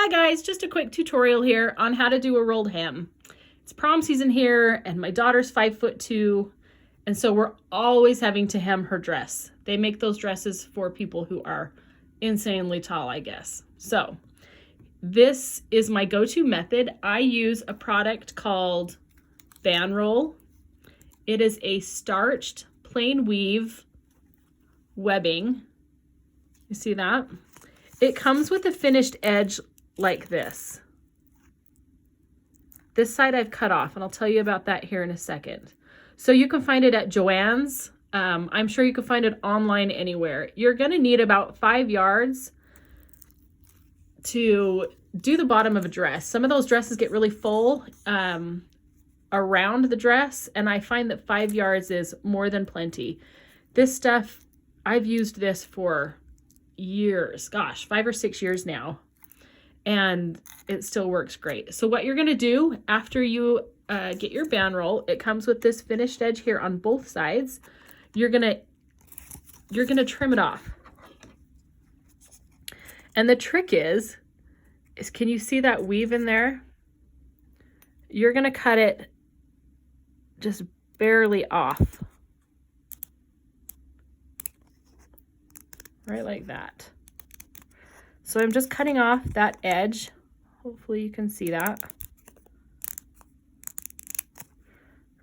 Hi guys, just a quick tutorial here on how to do a rolled hem. It's prom season here and my daughter's 5'2", and so we're always having to hem her dress. They make those dresses for people who are insanely tall, I guess. So this is my go-to method. I use a product called Banroll. It is a starched plain weave webbing. You see that? It comes with a finished edge like this. This side I've cut off, and I'll tell you about that here in a second. So you can find it at Joann's. I'm sure you can find it online anywhere. You're going to need about 5 yards to do the bottom of a dress. Some of those dresses get really full around the dress, and I find that 5 yards is more than plenty. This stuff, I've used this for years, gosh, 5 or 6 years now, and it still works great. So what you're going to do after you get your Banroll, it comes with this finished edge here on both sides. You're gonna trim it off. And the trick is can you see that weave in there? You're gonna cut it just barely off. Right like that. So I'm just cutting off that edge. Hopefully you can see that.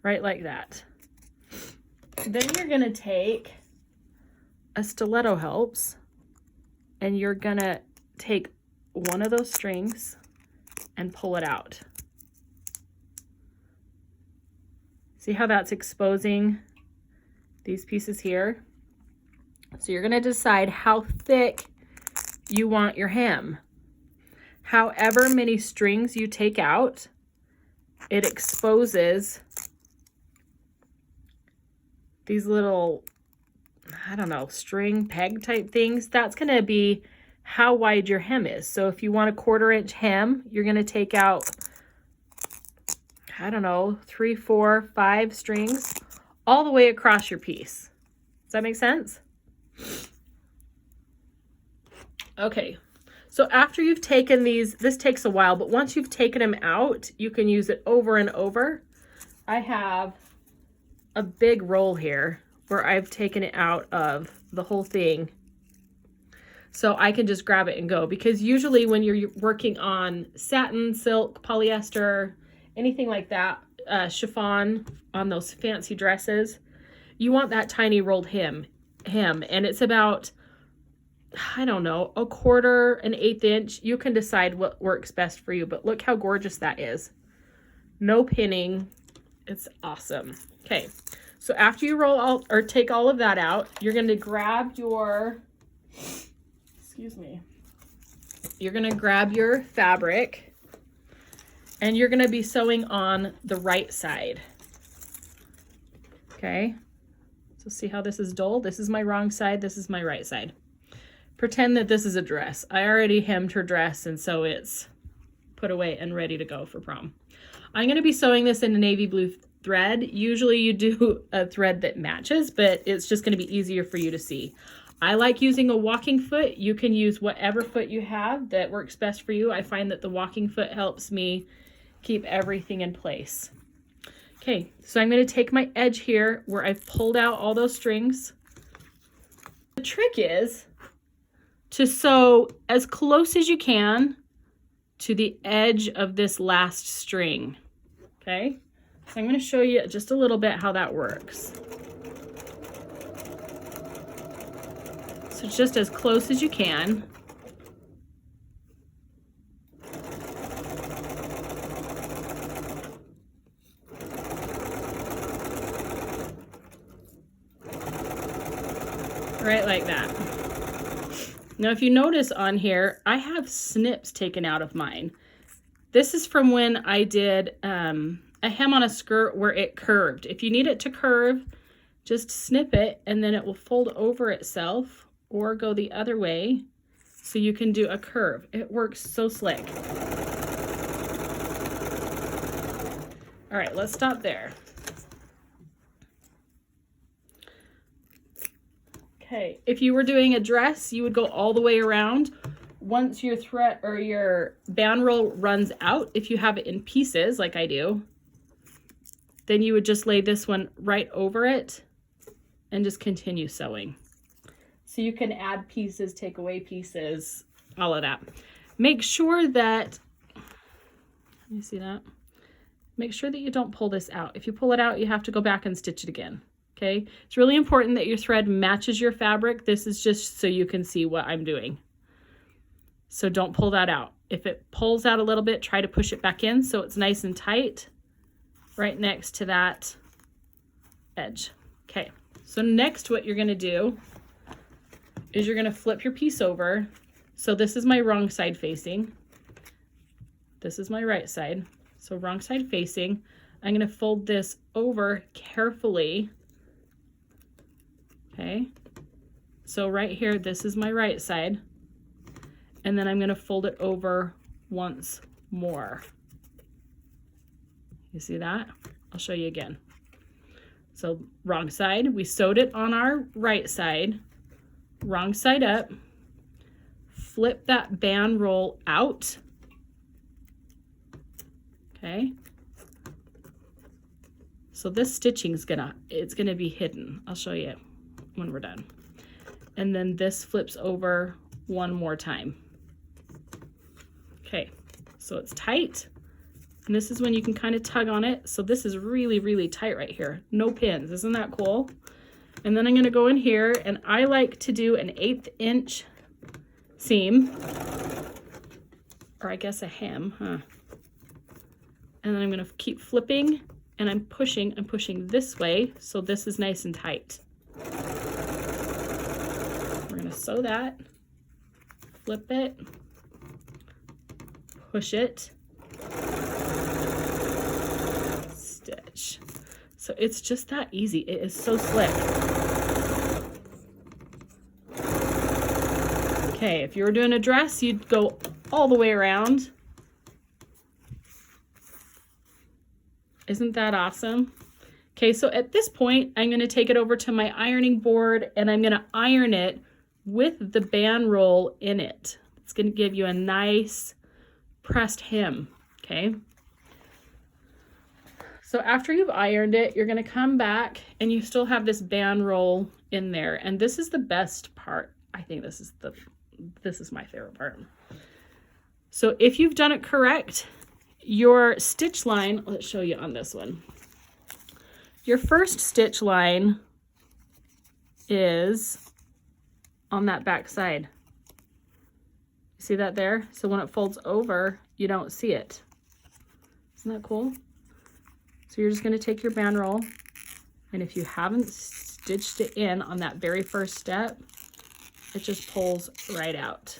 Right like that. Then you're gonna take a stiletto helps and you're gonna take one of those strings and pull it out. See how that's exposing these pieces here? So you're gonna decide how thick you want your hem. However many strings you take out, it exposes these little, I don't know, string peg type things. That's gonna be how wide your hem is. So if you want a 1/4 inch hem, you're gonna take out, I don't know, 3, 4, 5 strings all the way across your piece. Does that make sense? Okay, so after you've taken these, this takes a while, but once you've taken them out, you can use it over and over. I have a big roll here where I've taken it out of the whole thing. So I can just grab it and go, because usually when you're working on satin, silk, polyester, anything like that, chiffon on those fancy dresses, you want that tiny rolled hem, and it's about, I don't know, 1/4, 1/8 inch. You can decide what works best for you, but look how gorgeous that is. No pinning. It's awesome. Okay, so after you roll out or take all of that out, you're going to grab your, you're going to grab your fabric and you're going to be sewing on the right side. Okay, so see how this is dull? This is my wrong side. This is my right side. Pretend that this is a dress. I already hemmed her dress, and so it's put away and ready to go for prom. I'm going to be sewing this in a navy blue thread. Usually you do a thread that matches, but it's just going to be easier for you to see. I like using a walking foot. You can use whatever foot you have that works best for you. I find that the walking foot helps me keep everything in place. Okay, so I'm going to take my edge here where I've pulled out all those strings. The trick is to sew as close as you can to the edge of this last string. Okay, so I'm going to show you just a little bit how that works. So just as close as you can. Right like that. Now, if you notice on here, I have snips taken out of mine. This is from when I did a hem on a skirt where it curved. If you need it to curve, just snip it and then it will fold over itself or go the other way so you can do a curve. It works so slick. All right, let's stop there. Okay, if you were doing a dress, you would go all the way around. once your thread or your band roll runs out, if you have it in pieces like I do, then you would just lay this one right over it and just continue sewing. So you can add pieces, take away pieces, all of that. Make sure that, you see that? Make sure that you don't pull this out. If you pull it out, you have to go back and stitch it again. Okay, it's really important that your thread matches your fabric. This is just so you can see what I'm doing. So don't pull that out. If it pulls out a little bit, try to push it back in so it's nice and tight right next to that edge. Okay, so next what you're gonna do is you're gonna flip your piece over. So this is my wrong side facing. This is my right side. So wrong side facing. I'm gonna fold this over carefully. Okay, so right here, this is my right side. And then I'm gonna fold it over once more. You see that? I'll show you again. So wrong side, we sewed it on our right side, wrong side up, flip that band roll out. Okay. So this stitching is it's gonna be hidden. I'll show you when we're done. And then this flips over one more time. Okay, so it's tight. And this is when you can kind of tug on it. So this is really, really tight right here. No pins, isn't that cool? And then I'm gonna go in here and I like to do an 1/8 inch seam, or I guess a hem, huh? And then I'm gonna keep flipping and I'm pushing this way. So this is nice and tight. We're gonna sew that, flip it, push it, stitch. So it's just that easy. It is so slick. Okay, if you were doing a dress, you'd go all the way around. Isn't that awesome? Okay, so at this point, I'm gonna take it over to my ironing board and I'm gonna iron it with the band roll in it. It's gonna give you a nice pressed hem, okay? So after you've ironed it, you're gonna come back and you still have this band roll in there. And this is the best part. I think this is my favorite part. So if you've done it correct, your stitch line, let's show you on this one. Your first stitch line is on that back side. See that there? So when it folds over, you don't see it. Isn't that cool? So you're just gonna take your band roll, and if you haven't stitched it in on that very first step, it just pulls right out.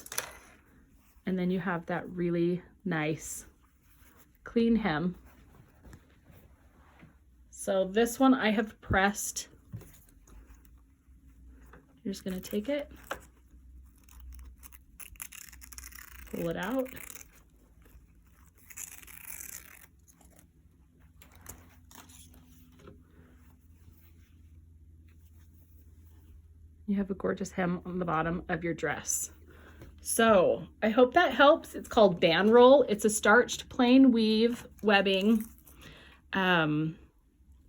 And then you have that really nice, clean hem. So this one I have pressed. You're just gonna take it, pull it out. You have a gorgeous hem on the bottom of your dress. So I hope that helps. It's called band roll. It's a starched plain weave webbing.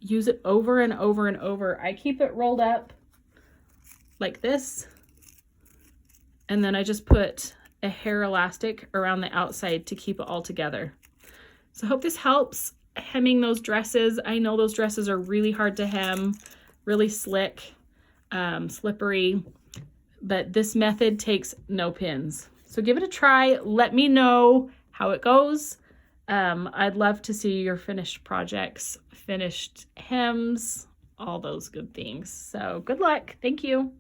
Use it over and over and over. I keep it rolled up like this, and then I just put a hair elastic around the outside to keep it all together. So I hope this helps hemming those dresses. I know those dresses are really hard to hem, really slick, slippery, but this method takes no pins. So give it a try. Let me know how it goes. I'd love to see your finished projects, finished hems, all those good things. So good luck. Thank you.